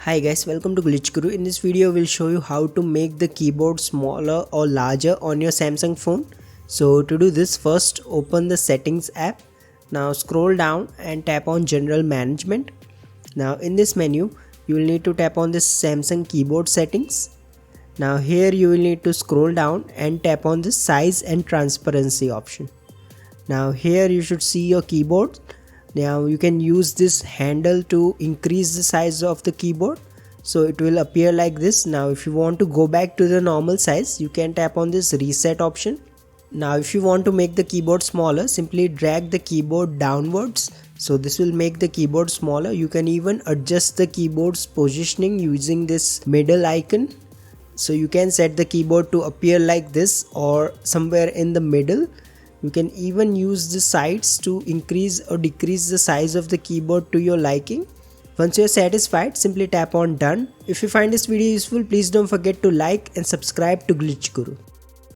Hi guys, welcome to Glitch Guru. In this video, we'll show you how to make the keyboard smaller or larger on your Samsung phone. So to do this, first open the settings app. Now scroll down and tap on general management. Now in this menu, you will need to tap on this Samsung keyboard settings. Now here you will need to scroll down and tap on the size and transparency option. Now here you should see your keyboard. Now you can use this handle to increase the size of the keyboard, so it will appear like this. Now if you want to go back to the normal size, you can tap on this reset option. Now if you want to make the keyboard smaller, simply drag the keyboard downwards, so this will make the keyboard smaller. You can even adjust the keyboard's positioning using this middle icon, so you can set the keyboard to appear like this or somewhere in the middle. You can even use the sides to increase or decrease the size of the keyboard to your liking. Once you are satisfied, simply tap on done. If you find this video useful, please don't forget to like and subscribe to Glitch Guru.